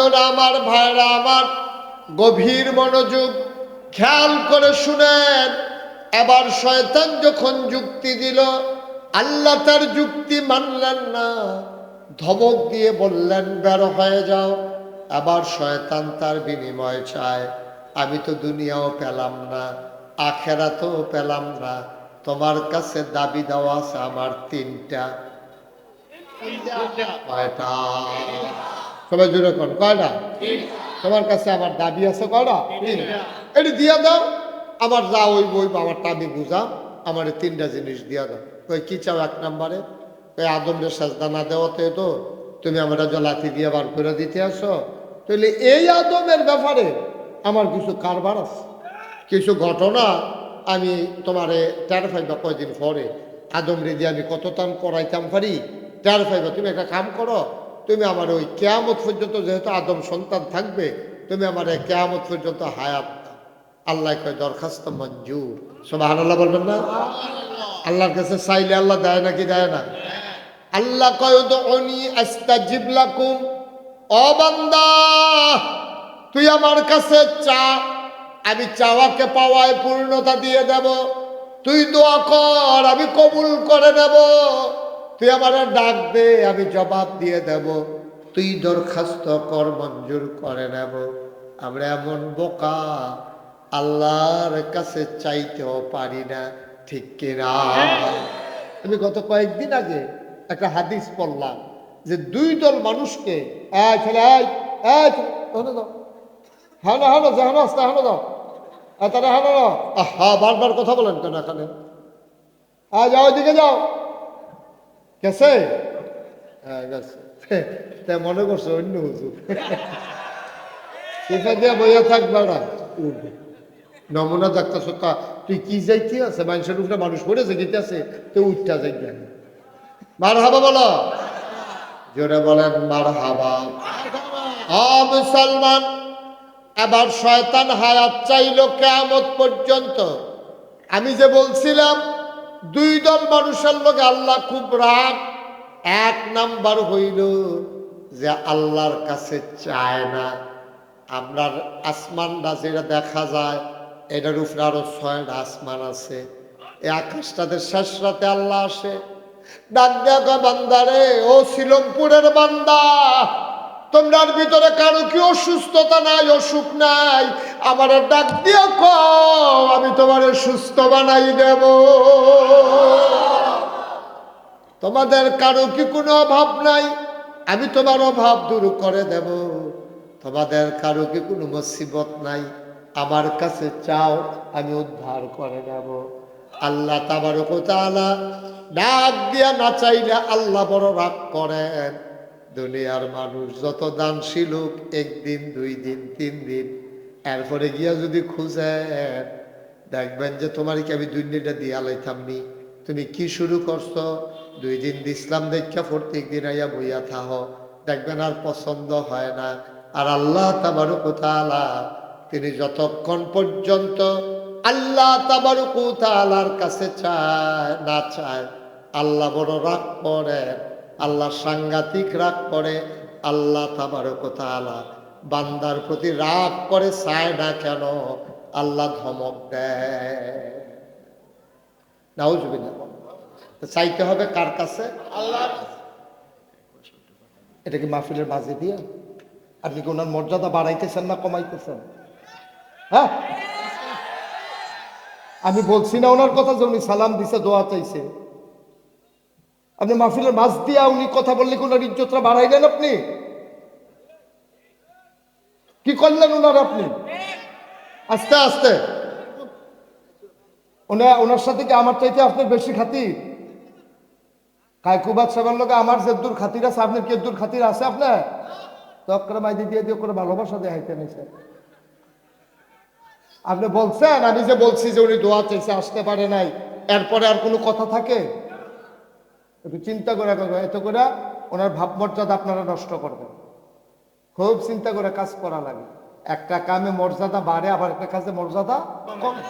বন্ধুরা আমার, ভাইরা আমার, গভীর মনোযোগ খেয়াল করে শুনেন। এবার শয়তান যখন যুক্তি দিল, আল্লাহ তার যুক্তি মানলেন না, ধমক দিয়ে বললেন বের হয়ে যাও। আবার শয়তান তার বিনিময় চায়, আমি তো দুনিয়াও পেলাম না, আখেরাতেও পেলাম না, তোমার কাছে দাবি দেওয়া আছে আমার তিনটা। কয়টা? সবাই জুড়ে কোন কয়টা? তোমার কাছে আমার দাবি আছে কয়টা? এটি দিয়া দাও, আমার যা ওই বই আমারটা আমি বুঝাম, আমার তিনটা জিনিস দিয়া দাও। ওই কি চাও? এক নম্বরে ওই আদমরে সাজদা না দেওয়াতে তো তুমি আমার লাথি দিয়ে বার করে দিতে আসো, তাহলে এই আদমের ব্যাপারে আমার কিছু কারবার আছে, কিছু ঘটনা আমি তোমারে টের পাইবা কয়দিন পরে। আদম রে দিয়ে আমি কত টান করাইতাম পারি টের পাইবা। তুমি একটা কাম করো, তুমি আমার ওই কেয়ামত পর্যন্ত, যেহেতু আদম সন্তান থাকবে, তুমি আমার এই কেয়ামত পর্যন্ত হায়াত দাও। আল্লাহ কয় দরখাস্ত মঞ্জুর। সুবহানাল্লাহ বলবেন না? আল্লাহর কাছে চাইলে আল্লাহ দেয় নাকি দেয় না? আল্লাহ কয় উদউনি আস্তাজিব লাকুম। ও বান্দা, তুই আমার কাছে চা, আমি চাওয়াকে পাওয়ায় পূর্ণতা দিয়ে দেব। তুই দোয়া কর, আমি কবুল করে নেব। তুই আমার ডাক দে, আমি জবাব দিয়ে দেব। তুই দরখাস্ত কর, মঞ্জুর করে নেব। আমরা এমন বোকা, আল্লাহর কাছে চাইতেও পারি না, ঠিক কিনা? আমি গত কয়েকদিন আগে একটা হাদিস পড়লাম যে দুই দল মানুষকে, ছেলে হানো হানো জাহানো আসতে হানো দাও, তারা হানো না। আহা, বারবার কথা বলেন কেন এখানে? যাও, ওইদিকে যাও। গেছে? হ্যাঁ গেছে। তাই মনে করছো অন্য হুজুর সেটা দিয়ে বইয়া থাকবে না। নমুনা ডাক্তার সত্তা, তুই কি যাইতে আছে? মানুষের উপরে মানুষ পড়েছে গীতে আছে, তো উঠটা যাই মার হাবা বলো, জোরে বলেন মার হাবা। মুসলমান, এবার শয়তান হায়াত চাইল কিয়ামত পর্যন্ত। আমি যে বলছিলাম দুই দল মানুষের লোক আল্লাহ খুব রাগ। এক নাম্বার হইল যে আল্লাহর কাছে চায় না। আপনার আসমানটা যেটা দেখা যায়, এটার উপরে আরো 6টা আসমান আছে। এই আকাশটাতে শেষ রাতে আল্লাহ আসে, ডাক দেখা বান্দারে, ও শিলংপুরের বান্দা, তোমার ভিতরে কারো কি অসুস্থতা নাই, অসুখ নাই, আমার ডাক দিয়ে কও, আমি তোমার সুস্থ বানাই দেব। তোমাদের কারো কি কোনো অভাব নাই, আমি তোমার অভাব দূর করে দেব। তোমাদের কারো কি কোনো মুসিবত নাই, আমার কাছে চাও, আমি উদ্ধার করে নেব। আল্লাহ তাবারক ওয়া তাআলা ডাক দিয়া না চাইলে আল্লাহ বড় রাগ করেন। দুনিয়ার মানুষ যত দানশীল হোক, 1 দিন 2 দিন 3 দিন, এরপরে গিয়া যদি খুঁজেন, দেখবেন যে তোমার কি আমি দুনিয়াটা দিয়া লাইতামনি। তুমি কি শুরু করছো? 2 দিন দিছিলাম দেখা প্রত্যেক দিন আইয়া বইয়া থাহ, দেখবেন আর পছন্দ হয় না। আর আল্লাহ তাবারক ওয়া তাআলা তিনি যতক্ষণ পর্যন্ত আল্লাহ তাবারক ওয়া তাআলার কাছে চায় না চায়, আল্লাহ বড় রাগ করে, আল্লাহ সাংঘাতিক রাগ করে। আল্লাহ তাবারক ওয়া তাআলা বান্দার প্রতি রাগ করে, চায় না কেন? আল্লাহ ধমক দেয়। নাউজুবিল্লাহ। চাইতে হবে কার কাছে? আল্লাহ। এটা কি মাহফিলের মাঝে দিয়ে আপনি কি ওনার মর্যাদা বাড়াইতেছেন না কমাইতেছেন? হ্যাঁ, আমি বলছি না ওনার কথা যে উনি সালাম দিছে, দোয়া চাইছে। আপনি মাহফিলের মাঝ দিয়া উনি কথা বললে কি ওনার ইজ্জতটা বাড়াইলেন? আপনি কি করলেন ওনার? আপনি আস্তে আস্তে ওনার সাথে কি আমার চাইতে আপনার বেশি খাতির? কায়কুবাদ সাহেবের লোক আমার যে দূর খাতির আছে, আপনার কি দূর খাতির আছে? আপনার তকরা মাইদি দিয়ে দিয়ে করে ভালোবাসা দেখাইতে নিছে। আপনি বলছেন, আমি যে বলছি যে উনি দোয়া চাইছে, আসতে পারে নাই, এরপরে আর কোনো কথা থাকে? একটু চিন্তা করে, এত করে ওনার ভাবমর্যাদা আপনারা নষ্ট করবেন। খুব চিন্তা করে কাজ করা লাগে। একটা কামে মর্যাদা বাড়ে, আবার একটা কাজে মর্যাদা কমে।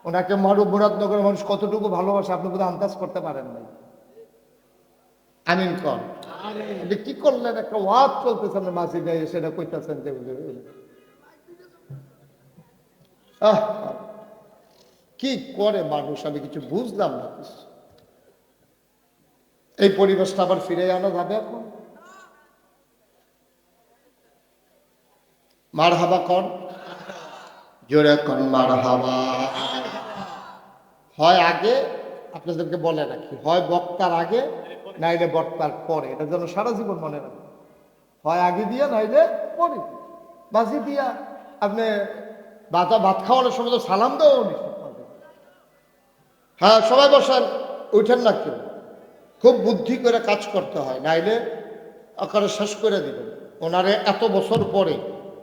ওনাকে মুরাদনগরের মানুষ কতটুকু ভালোবাসে আপনি বোধহয় আন্দাজ করতে পারেন নাই। আমিন কর। আপনি কি করলেন? একটা ওয়াজ চলতেছেন মাঝি নেই, সেটা কইতেছেন যে আহ, কি করে মানুষ, আমি কিছু বুঝলাম না। এই পরিবেশটা আবার ফিরে আনা যাবে এখন? মার হাবা কর, জোরে কর মার হাবা। হয় আগে, আপনাদেরকে বলে রাখি, হয় বক্তার আগে নাইলে বক্তার পরে, এটা যেন সারা জীবন মনে রাখে। হয় আগে দিয়া নাইলে পরে। বাজি দিয়া আপনি ভাত খাওয়ানোর সময় তো সালাম দেওয়া নিষেধ করে। হ্যাঁ সবাই বসেন, উঠেন না কেউ। খুব বুদ্ধি করে কাজ করতে হয়, নাইলে আকারে শেষ করে দিবেন। ওনারে এত বছর পরে,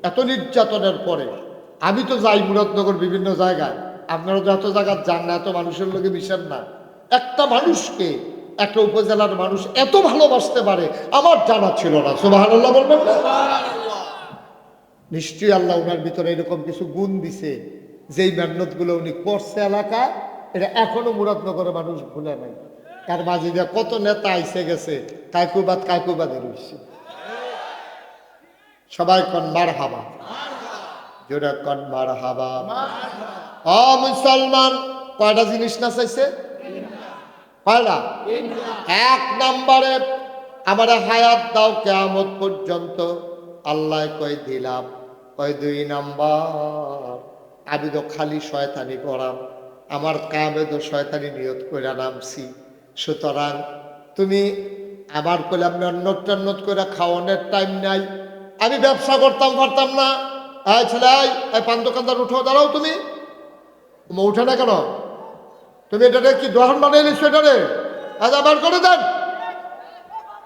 এত নির্যাতনের পরে, আমি তো যাই মুরাদনগর বিভিন্ন জায়গায়, আপনারা তো এত জায়গায় যান না, এত মানুষের লোকে মিশেন না। একটা মানুষকে একটা উপজেলার মানুষ এত ভালোবাসতে পারে আমার জানা ছিল না। সুবহানাল্লাহ বলবেন না? নিশ্চয়ই আল্লাহ ওনার ভিতরে এরকম কিছু গুণ দিছে, যেই মেহনত গুলো উনি করছে এলাকায়, এটা এখনো মুরাদনগরের মানুষ ভুলে নাই। তার মাঝে দিয়ে কত নেতা আইসে গেছে, কায়কুবাদে রয়েছে। সবাই কন মার হাবা, জোরে কন মার হাবা। মুসলমান কয়টা জিনিস না চাইছে? কয়টা? এক নম্বরে আমার হায়াত দাও কিয়ামত পর্যন্ত। আল্লাহ কয় দিলাম। কয় দুই নাম্বার, আমি তো খালি শয়তানি করাম, আমার কামে তো শয়তানি নিয়ত করে নামছি। সুতরাং তুমি আমার কইলে আপনি অন্যত করে খাওয়ানোর টাইম নাই। আমি ব্যবসা করতাম পারতাম না। এই ছেলে, এই পান দোকানদার উঠো, দাঁড়াও। তুমি উঠে না কেন? তুমি এটারে কি দোকান বানিয়ে নিচ্ছ? এটারে আজ আবার করে দেন।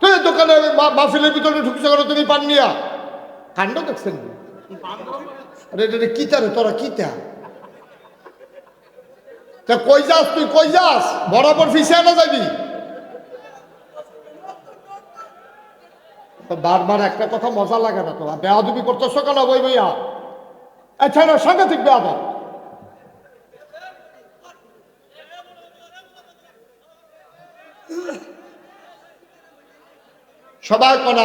তুমি দোকানে মাহফিলের ভিতরে ঢুকছো কেন? তুমি পান নিয়া কাণ্ড দেখছেন? আরে এটা কিতা রে, তোরা কিতা? কই যাস তুই? কই যাস? বরাবর ফিসে না যাবি? বারবার একটা কথা মজা লাগে না? তো বেয়াদবি করতেছো কেন বই ভাইয়া? আচ্ছা না, সাংঘাতিক বেয়াদব। সবাই কনা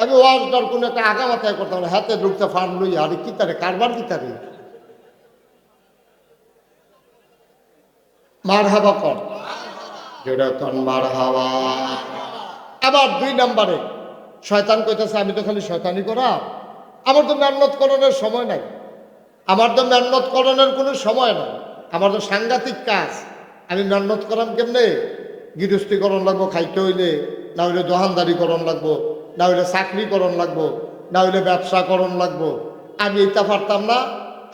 আমি ওয়াজটার কোনো একটা আগা মাথায় করতাম না, হাতে ঢুকতে ফান লই। আরে কি তারে কারবার, কি তারে মার হাবা কর, যেটা কন মার হাওয়া। আবার দুই নম্বরে শয়তান কইতেছে আমি তো খালি শয়তানি করা, আমার তো মেহনত করণের সময় নাই। আমার তো মেহনত করণের কোনো সময় নাই, আমার তো সাংঘাতিক কাজ। আমি মেহনত করাম কেমনে? গৃহস্থী করণ লাগবো খাইতে হইলে, না হইলে দোকানদারি করণ লাগবো, না হইলে চাকরি করণ লাগবো, না হইলে ব্যবসা করণ লাগবো। আমি এটা পারতাম না।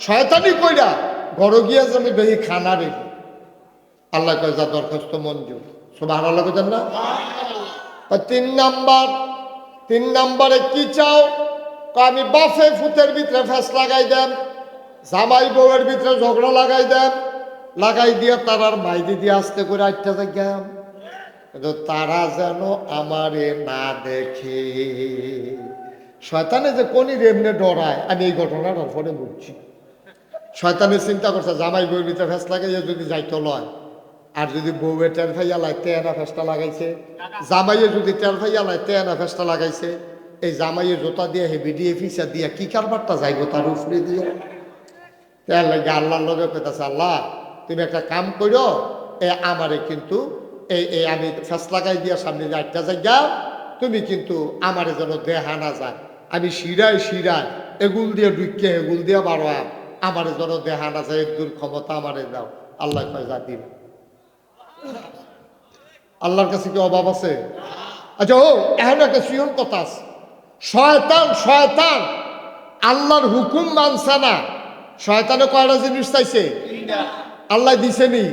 শয়তানি কইরা ঘর গিয়া যে আমি বেশি খানা রেখি। আল্লাহ কয় যা দরখাস্ত মঞ্জুর। সুবহানাল্লাহ কইতেন না? তিন নাম্বারে কি চাও? আমি বাফে ফুতের ভিতরে ফ্যাস লাগাই দেন, জামাই বউয়ের ভিতরে ঝগড়া লাগাই দেন, লাগাই দিয়ে তারার মাইদি দিয়ে আসতে করে আটটা যাইতাম, কিন্তু তারা যেন আমারে না দেখে। শয়তানে যে কোনি এমনি ডরায়, আমি এই ঘটনাটার পরে বুঝছি। শয়তানে চিন্তা করছে জামাই বউয়ের ভিতরে ফ্যাস লাগাইয়া যদি যাইতো লয়, আর যদি বউয়ে টের ভাইয়া লাই তেনা ফেসটা লাগাইছে, জামাইয়ে যদি টের ভাইয়া লাই তেনা ফেসটা লাগাইছে, এই জামাইয়ে জোতা দিয়ে হেবি দিয়ে ফিসা দিয়া কি কারবারটা যাইব তার উপরে দিয়ে। তার লাগে আল্লাহর লগে কইতাছে, আল্লাহ তুমি একটা কাম করো, আমারে কিন্তু এই আমি ফেস লাগাই দিয়া সামনে যে আটটা জায়গা, তুমি কিন্তু আমারে যেন দেহা না যায়। আমি শিরায় এগুল দিয়ে ঢুকিয়ে এগুল দিয়ে বারো, আমারে যেন দেহা না যায়, একদূর ক্ষমতা আমারে দাও। আল্লাহ কয় যা দিন। আল্লাহর কাছে কি অভাব আছে? আচ্ছা, এখন একটা সিয়ন কথা আছে। শয়তান আল্লাহর হুকুম মানছে না। শয়তানে কয়টা জিনিস চাইছে? আল্লাহ দিছেনি।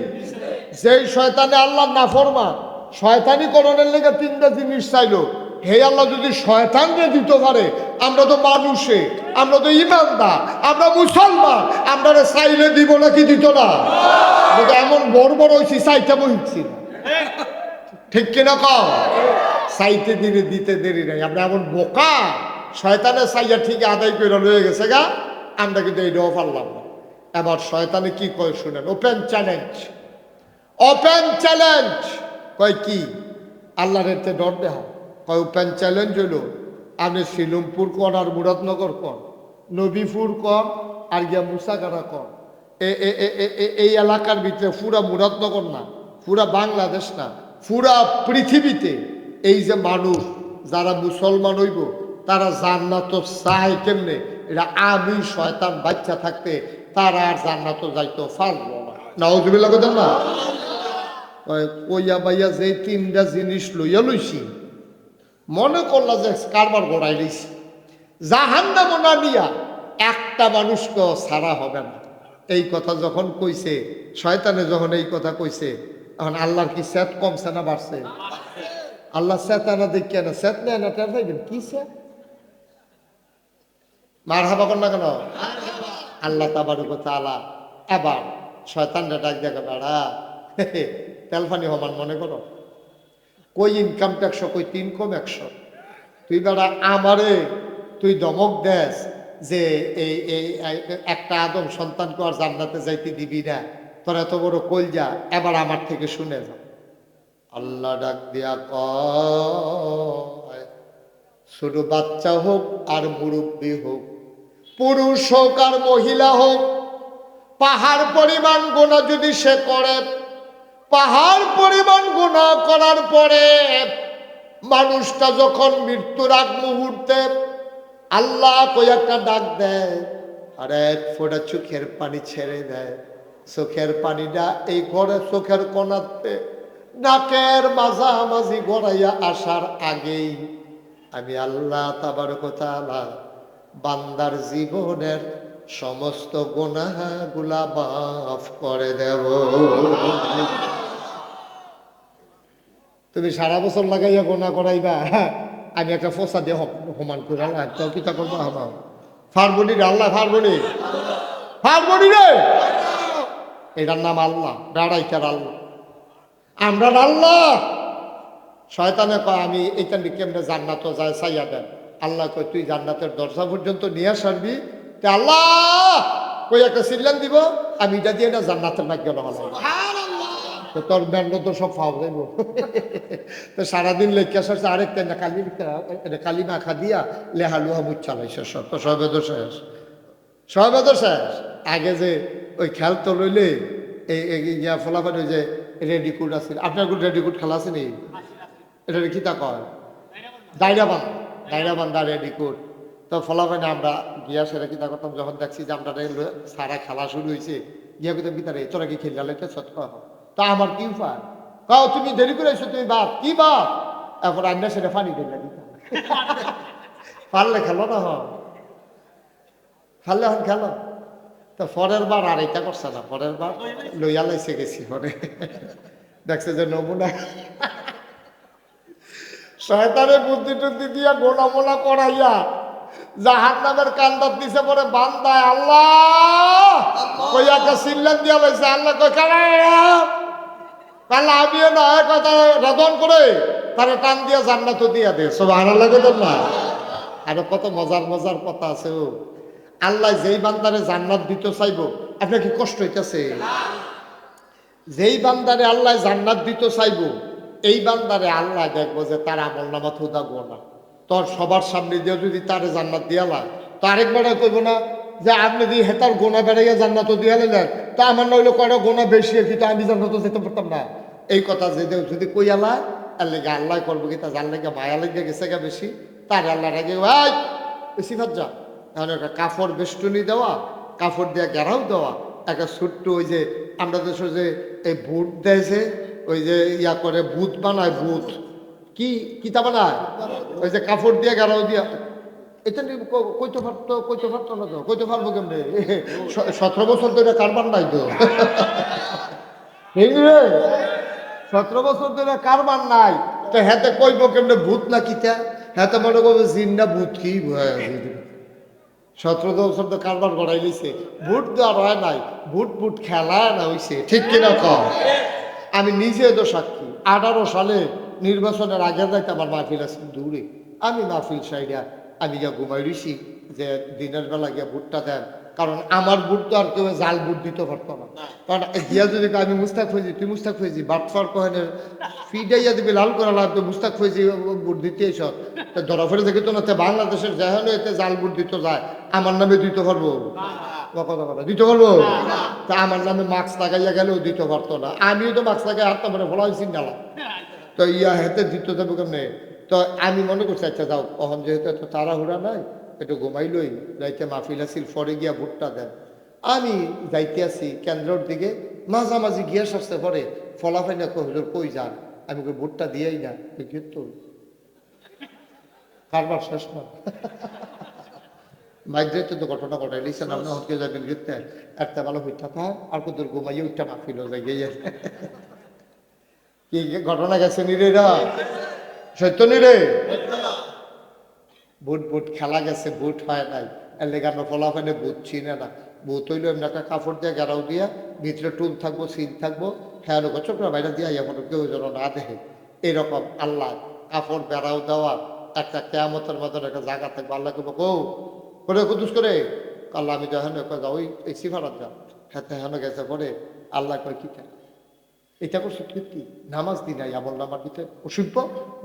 যেই শয়তানে আল্লাহ নাফরমান, শয়তানি করণের লেগে তিনটা জিনিস চাইলো। হে আল্লাহ, যদি শয়তানকে দিতে পারে, আমরা তো মানুষে, আমরা তো ইমানদার, আমরা মুসলমান, আমরা চাইলে দিব নাকি দিত না? এমন বড় হয়েছি, চাইতে বলছি ঠিক কিনা কও? চাইতে দিনে দিতে দেরি নাই। আমরা এমন বোকা, শয়তানে চাইয়া ঠিক আদায় করে লয়ে গেছে গা, আমরা কিন্তু এইটাও পারলাম না। এবার শয়তানে কি কয় শুনেন, ওপেন চ্যালেঞ্জ কয় কি? আল্লাহর এতে ডর দেহা কয় ওপেন চ্যালেঞ্জ হইল আপনি শিলুমপুর কর আর মুরাদনগর কর, নবীপুর কর আর গিয়া মুসাগাড়া কর, এই এলাকার ভিতরে পুরা মুরাদনগর না, পুরা বাংলাদেশ না, পুরা পৃথিবীতে এই যে মানুষ যারা মুসলমান হইব তারা জান্নাত চায় কেমনে, এটা আমি শয়তান বাচ্চা থাকতে তারা আর জান্নাত যাইতো পারবো না। নাউজুবিল্লাহ কথা না কইয়া বাইয়া যে তিনটা জিনিস লইয়া লইছি মনে করলা যে কারবার গড়াই লইছি, জাহান্নাম না নিয়া একটা মানুষকে ছাড়া হবে না। এই কথা যখন কইছে শয়তানে, যখন এই কথা কইছে, এখন আল্লাহর কি সেত কমছে না বাড়ছে? আল্লাহ সেতানা দেখিয়া না সেত নেয় না টের পাইবেন কি সেত মার হাবা কর না কেন? আল্লাহ তাবারক ওয়া তাআলা এবার শয়তানটা ডাক দেখা বেড়া তেলফানি হমান মনে করো, কই ইনকাম ট্যাক্স কই 3 কম 100, তুই বেড়া আমারে তুই ধমক দেস যে এই এই একটা আদম সন্তানকে আর জান্নাতে যাইতে দিবি না, তোর এত বড় কলজা, এবার আমার থেকে শুনে যা। আল্লাহ ডাক দিয়া কয় ছোট বাচ্চা হোক আর মুরব্বী হোক, পুরুষ হোক আর মহিলা হোক, পাহাড় পরিমাণ গুনাহ যদি সে করে, পাহাড় পরিমাণ গুনাহ করার পরে মানুষটা যখন মৃত্যুর আগ মুহূর্তে আল্লাহ কই একটা ডাক দেয় আর এক ফোঁটা চোখের পানি ছেড়ে দেয়, চোখের পানিটা এই ঘরে চোখের কোণাতে নাকের মাঝামাঝি গড়াইয়া আসার আগেই আমি আল্লাহ তাবারক ওয়া তাআলা বান্দার জীবনের সমস্ত গুনাহগুলা মাফ করে দেব। তুমি সারা বছর লাগাইয়া গুনাহ করাইবা, আমি একটা ফসা দিয়ে সমান করে আল্লাহ কিতা করবো আমার ফারবনি রে, আল্লাহ ফারবনি ফারবনি রে, এটার নাম আল্লাহ, দাঁড়াইকার আল্লাহ, আমরা আল্লাহ। শয়তানে কয় আমি এইটা কেমনে জান্নাত যায় চাইয়া দেন, আল্লাহ কয় তুই জান্নাতের দরজা পর্যন্ত নিয়ে আসবি, আল্লাহ কই একটা সিল্লান দিব, আমি এটা দিয়ে না জান্নাতের ভাগ্য না হলো, তোর ব্যান্ড তো সব ফাও যাইব। তো সারাদিন লেখা শেষ আরেকটা না কালি মাখা দিয়া লেহালুহা মুখ চালাইছে, সব তো সবে তো শেষ, সবে তো শেষ। আগে যে ওই খেল তো লইলে এই ইয়া ফলাফল ওই যে রেডিকুড আছে, আপনার রেডিকুড খেলা আছে নি, এটা কি তা কয় দায়রা বান্ধা রেডিকুড, তো ফলাফল আমরা গিয়া সেটা কি তা করতাম, যখন দেখছি যে আমরা সারা খেলা শুরু হয়েছে গিয়া কিন্তু ভিতরে তোরা কি খেললা লেখা সৎ কয় তা আমার কি উপায়, কাও তুমি দেরি করে এসো, তুমি বাপ কি বাপ, এখন আন্না সেটা ফানি দিলা দিতা পারলে খেলো না, খাললে হন খেলো। তো পরের বার আর এটা করছে না, পরের বার লইয়া লাইছে গেছি, পরে দেখছে যে নমুনা শয়তানের বুদ্ধি টুদ্ধি দিয়া গোলা মোলা করাইয়া জাহান্নামের কান্দার দিছে, পরে বান্দায় আল্লাহ কইয়াকে সিল্লান দিয়া লাইছে, আল্লাহ কই কালা আমিও না কথা রাধন করে তারে টান দিয়া জান্নাত দিয়া দে, সুবহানাল্লাহ না। আরো কত মজার মজার কথা আছে। ও আল্লাহ যেই বান্দারে জান্নাত দিতে চাইব, আপনার কি কষ্ট হইতেছে? যেই বান্দারে আল্লাহ জান্নাত দিতে চাইব, এই বান্দারে আল্লাহ দেখবো যে তার আমল নামা থুদা গোনা, তোর সবার সামনে দিয়ে যদি তারে জান্নাত দিয়ালা, তো আরেকবার কইব না যে আপনি যদি হেতার গোনা বেড়াইয়া জান্নাত দিয়া নিলেন, তা আমার নইলে কয়টা গোনা বেশি আর কি, তো আমি জান্নাত যেতে পারতাম না। এই কথা যদি কইয়ালা আর লেগে আল্লাহ করবো কি, তা জানলে মায়া লেগে গেছে গা বেশি, তার আল্লাহ রেগে ভাই বেশি ভাত যা, এখন একটা কাপড় বেষ্টনী দেওয়া, কাপড় দিয়ে গেরাও দেওয়া, একটা ছোট্ট ওই যে আমরা দেশে যে এই বুট দেয়ছে, ওই যে ইয়া করে বুট বানায়, বুট কি কিতা বানায়, ওই যে কাপড় দিয়ে গেরাও দিয়া, এটা কইতে পারতো না, তো কইতে পারবো কেমনে, 17 বছর ধরে কারবার নাই তো 17 বছর ধরে কারবার নাই, তো হেতে কইব কেমনে ভূত না কিতা, হেতে মনে করবো জিন না ভূত কি 17 বছর তো কারবার গড়াই লিছে, ভূত দেওয়ার হয় নাই, ভূত খেলা না হইছে, ঠিক কিনা কম। আমি নিজে তো সাক্ষী, 18 সালে নির্বাচনের আগে যাইতে আমার মাহফিল আছে দূরে, আমি মাহফিল সাইডা আমি গিয়া ঘুমাই রইছি যে দিনের বেলা গিয়া ভুট্টা দেন, কারণ আমার বুট তো আর কেউ জাল বুট দিতে পারতো না। কারণ দিয়া যদি আমি মুস্তাক হয়েছি, তুই মুস্তাক হয়েছি, বাটফার কহেনের ফিডাইয়া দিবি লাল করা লাগতো, মুস্তাক হয়েছি বুট দিতে এসব ধরা ফেলে দেখে তো না। বাংলাদেশের যেখানে এতে জাল বুট দিতে যায়, আমার নামে দিতে পারবো? কথা কথা দিতে পারবো? তা আমার নামে মাস্ক লাগাইয়া গেলেও দিতে পারতো না। আমিও তো মাস্ক লাগাই হাত মানে ফলা হয়েছি না, তো ইয়া হেতে দিতে যাবো কেমনে? তো আমি মনে করছি আচ্ছা যাও, কখন যেহেতু এত তাড়াহুড়া নাই, একটু ঘুমাইলই, যাইতে মাহফিল আসিল, পরে গিয়া ভোটটা দেন। আমি যাইতে আসি কেন্দ্রের দিকে, মাঝামাঝি গিয়া আসতে পরে ফলাফাই না হুজুর কই যান? আমি ভোটটা দিয়েই না, তো কারবার শেষ না। মাইগ্রেট তো ঘটনা ঘটাই লিখছেন আপনি হটকে যাবেন ঘুরতে, একটা ভালো হইতা থাক আর কত ঘুমাইয়ে উঠটা মাহফিল যাই গিয়ে কি ঘটনা গেছে নিরেরা, সত্য নিরে। বুট বুট খেলা গেছে, বুট হয় নাই, এর লেগানো ফলাফানে বুট চিনে না। বুট হইলো এমনি একটা কাপড় দিয়ে গেরাও দিয়া, ভিতরে টুল থাকবো, সিল থাকবো, খেয়াল চোখটা বাইরে দিয়া এখন কেউ যেন না দেখে। এরকম আল্লাহ কাপড় বেড়াও দেওয়া একটা কেয়ামতের মতন একটা জায়গা থাকবো। আল্লাহকে বকো করে কুদুস করে আল্লাহ আমি যখন যাও ওই সিফারাত যাও, হ্যাঁ হেন গেছে পরে আল্লাহ কয় কি এটা করছো কীর্তি, নামাজ দি নাই আমল নামার দিতে অসভ্য,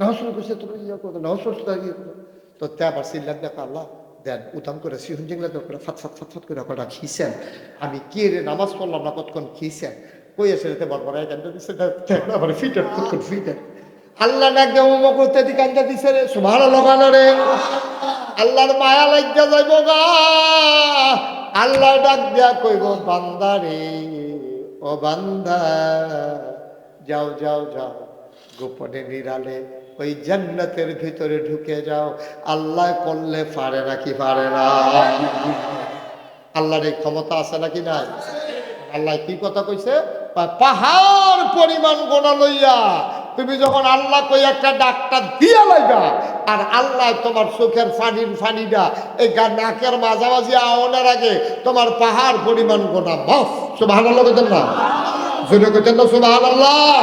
নামাজ শুরু করছে তোর ইয়ে করো, নামাজ ইয়ে করো। তো তে আবার চিল্লান দেখো আল্লাহ দেন উদাম করে সিহুন জিংলা করে ফাত ফাত ফাত ফাত করে কটা খিসেন। আমি কে রে নামাজ পড়লাম না কতক্ষণ খিসেন, কই এসে রেতে বরবরাই কান্দা দিচ্ছে, আবার ফিটার কতক্ষণ ফিটার। আল্লাহ না একদম করতে দি কান্দা দিছে রে, সুবহানাল্লাহ রে। আল্লাহর মায়া লাগিয়া যাইব গা, আল্লাহ ডাক দিয়া কইব বান্দা রে, ও বান্দা যাও যাও যাও, গোপনে নিরালে ওই জান্নাতের ভিতরে ঢুকে যাও। আল্লাহ করলে পারে নাকি পারে না? আল্লাহর এই ক্ষমতা আছে নাকি নাই? আল্লাহ কি কথা কইছে, পাহাড় পরিমাণ গোনা লইয়া তুমি যখন আল্লাহ কই একটা ডাক্তার দিয়া লাইবা, আর আল্লাহ তোমার চোখের ফানিটা এই নাকের মাঝামাঝি আওয়ানোর আগে তোমার পাহাড় পরিমাণ গোনা মাফ। সুবহানাল্লাহ কইতেন না? জোরে কইতেন না সুবহানাল্লাহ?